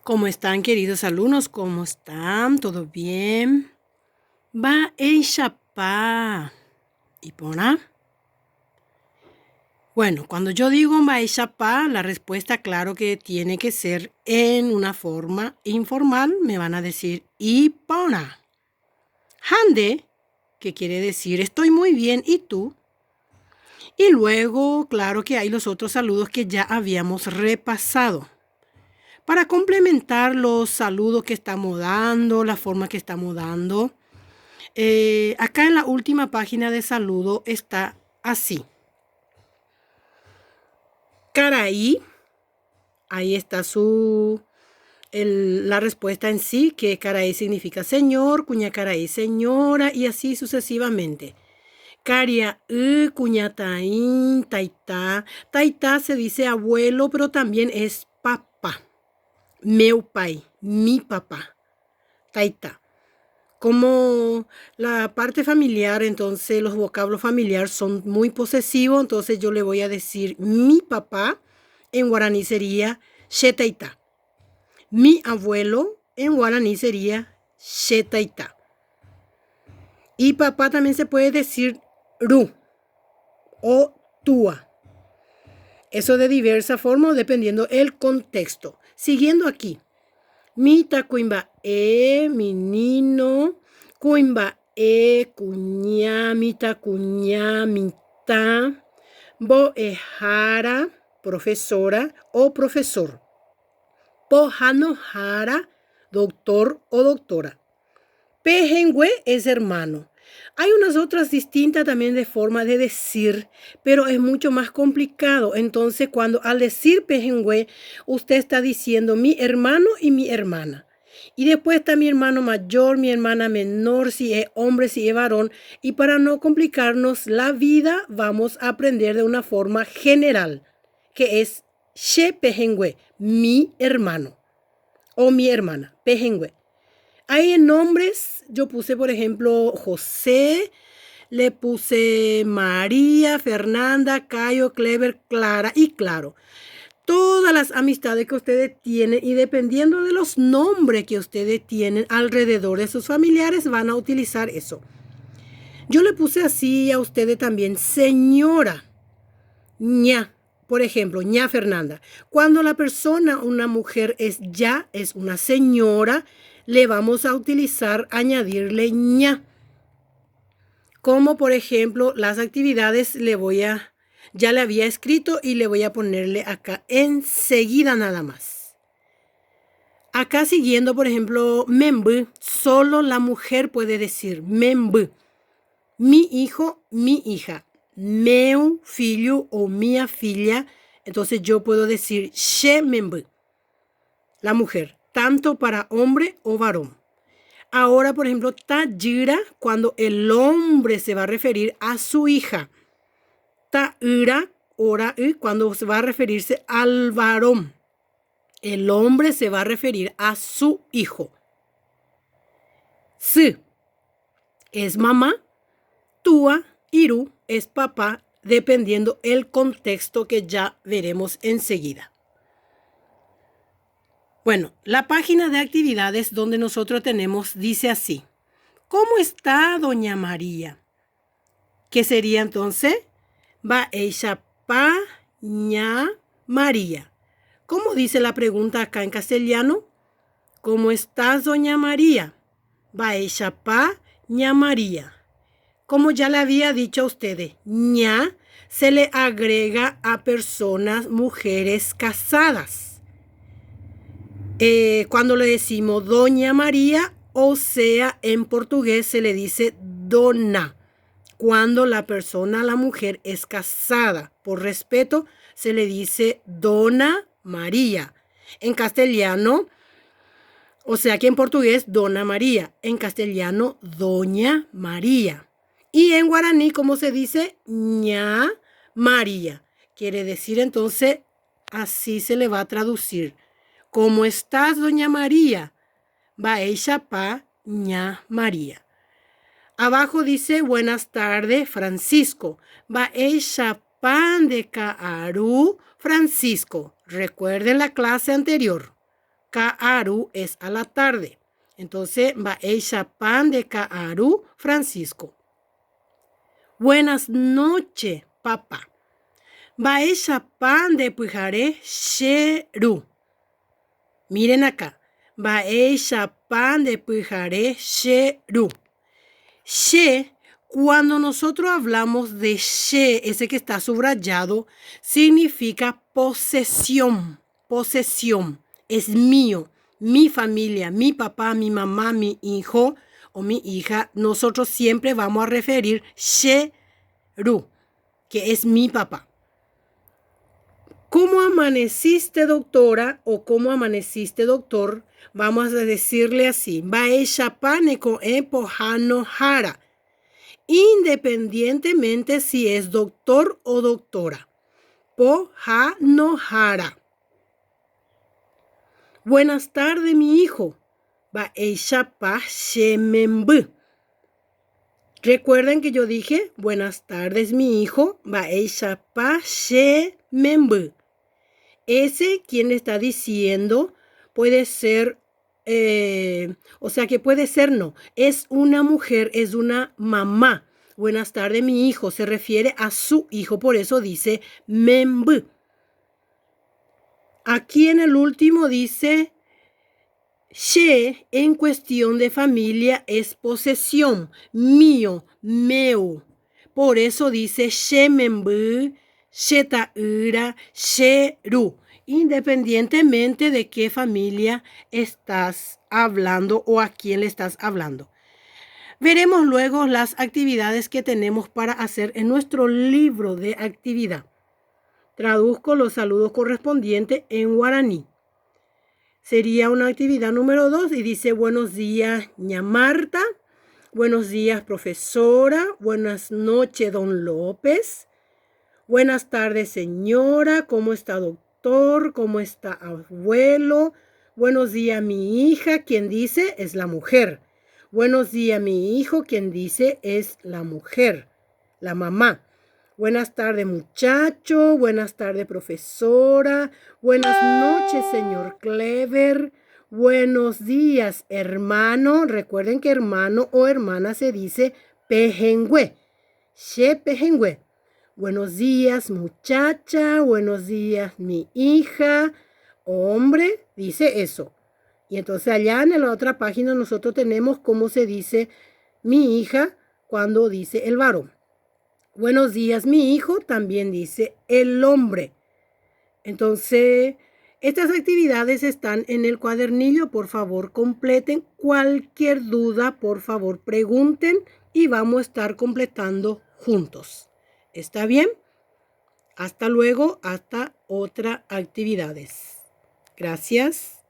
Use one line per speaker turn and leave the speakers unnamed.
¿Cómo están, queridos alumnos? ¿Cómo están? ¿Todo bien? Va ella pa. ¿Y pona? Bueno, cuando yo digo va ella pa, la respuesta claro que tiene que ser en una forma informal. Me van a decir y pona. Hande, que quiere decir estoy muy bien, ¿y tú? Y luego, claro que hay los otros saludos que ya habíamos repasado. Para complementar los saludos que estamos dando, la forma que estamos dando, acá en la última página de saludo está así. Caraí, ahí está la respuesta en sí, que caraí significa señor, cuña caraí señora y así sucesivamente. Caria, cuñatain, taita. Taita se dice abuelo, pero también es papá. Meu pai, mi papá. Taita. Como la parte familiar, entonces los vocablos familiares son muy posesivos, entonces yo le voy a decir mi papá, en guaraní sería shetaita. Mi abuelo, en guaraní sería shetaita. Y papá también se puede decir ru o tua. Eso de diversa forma dependiendo el contexto. Siguiendo aquí. Mita cuimba menino, cuimba cuñá, mita cuñá, mita, bo jara, profesora o profesor. Pojano jara, doctor o doctora. Pejengüe es hermano. Hay unas otras distintas también de forma de decir, pero es mucho más complicado. Entonces, cuando al decir pejengüe, usted está diciendo mi hermano y mi hermana. Y después está mi hermano mayor, mi hermana menor, si es hombre, si es varón. Y para no complicarnos la vida, vamos a aprender de una forma general, que es she pejengüe, mi hermano o mi hermana, pejengüe. Hay en nombres, yo puse por ejemplo José, le puse María, Fernanda, Cayo, Clever, Clara y claro. Todas las amistades que ustedes tienen y dependiendo de los nombres que ustedes tienen alrededor de sus familiares van a utilizar eso. Yo le puse así a ustedes también, señora, ña. Por ejemplo, ña Fernanda. Cuando la persona, una mujer, es ya, es una señora, le vamos a utilizar, añadirle ña. Como por ejemplo, las actividades ya le había escrito y le voy a ponerle acá enseguida nada más. Acá siguiendo, por ejemplo, membu, solo la mujer puede decir membu. Mi hijo, mi hija. Meu filho o mia filha. Entonces yo puedo decir she membu. La mujer, tanto para hombre o varón. Ahora, por ejemplo, tajira, cuando el hombre se va a referir a su hija. Taira, ora, cuando se va a referirse al varón. El hombre se va a referir a su hijo. Si es mamá, tua, iru es papá, dependiendo el contexto que ya veremos enseguida. Bueno, la página de actividades donde nosotros tenemos dice así. ¿Cómo está doña María? ¿Qué sería entonces? Va ella pa ña María. ¿Cómo dice la pregunta acá en castellano? ¿Cómo estás, doña María? Va ella pa ña María. Como ya le había dicho a ustedes, ña se le agrega a personas, mujeres casadas. Cuando le decimos doña María, o sea, en portugués se le dice dona. Cuando la persona, la mujer, es casada, por respeto, se le dice dona María. En castellano, o sea que en portugués, dona María. En castellano, doña María. Y en guaraní, ¿cómo se dice? ña María. Quiere decir entonces, así se le va a traducir. ¿Cómo estás, doña María? Va ella pa ña María. Abajo dice, buenas tardes, Francisco. Va ella pan de Caaru, Francisco. Recuerden la clase anterior. Ka'aru es a la tarde. Entonces, Baeisha pan de Ka'aru, Francisco. Buenas noches, papá. Baeisha pan de Pujare, Sheru. Miren acá. Baeisha pan de Pujare, Sheru. She, cuando nosotros hablamos de she, ese que está subrayado, significa posesión. Posesión. Es mío, mi familia, mi papá, mi mamá, mi hijo o mi hija. Nosotros siempre vamos a referir sheru, que es mi papá. ¿Cómo amaneciste, doctora? O ¿cómo amaneciste, doctor? Vamos a decirle así. Baeisha paneko epohano hara. Independientemente si es doctor o doctora. Pohano hara. Buenas tardes, mi hijo. Baeisha pa shemembu. Recuerden que yo dije, buenas tardes, mi hijo. Baeisha pa shemembu. Ese quien está diciendo puede ser, o sea que puede ser no. Es una mujer, es una mamá. Buenas tardes, mi hijo. Se refiere a su hijo, por eso dice membu. Aquí en el último dice, she en cuestión de familia es posesión, mío, meu. Por eso dice shemembu, shetaura, sheru. Independientemente de qué familia estás hablando o a quién le estás hablando. Veremos luego las actividades que tenemos para hacer en nuestro libro de actividad. Traduzco los saludos correspondientes en guaraní. Sería una actividad número 2 y dice buenos días, ña Marta. Buenos días, profesora. Buenas noches, don López. Buenas tardes, señora. ¿Cómo está, doctor? ¿Cómo está, abuelo? Buenos días, mi hija. Quien dice es la mujer. Buenos días, mi hijo. Quien dice es la mujer, la mamá. Buenas tardes, muchacho. Buenas tardes, profesora. Buenas noches, señor Clever. Buenos días, hermano. Recuerden que hermano o hermana se dice pejengüe. She pejengüe. Buenos días, muchacha. Buenos días, mi hija. Hombre, dice eso. Y entonces allá en la otra página nosotros tenemos cómo se dice mi hija cuando dice el varón. Buenos días, mi hijo, también dice el hombre. Entonces, estas actividades están en el cuadernillo. Por favor, completen. Cualquier duda, por favor, pregunten y vamos a estar completando juntos. ¿Está bien? Hasta luego, hasta otras actividades. Gracias.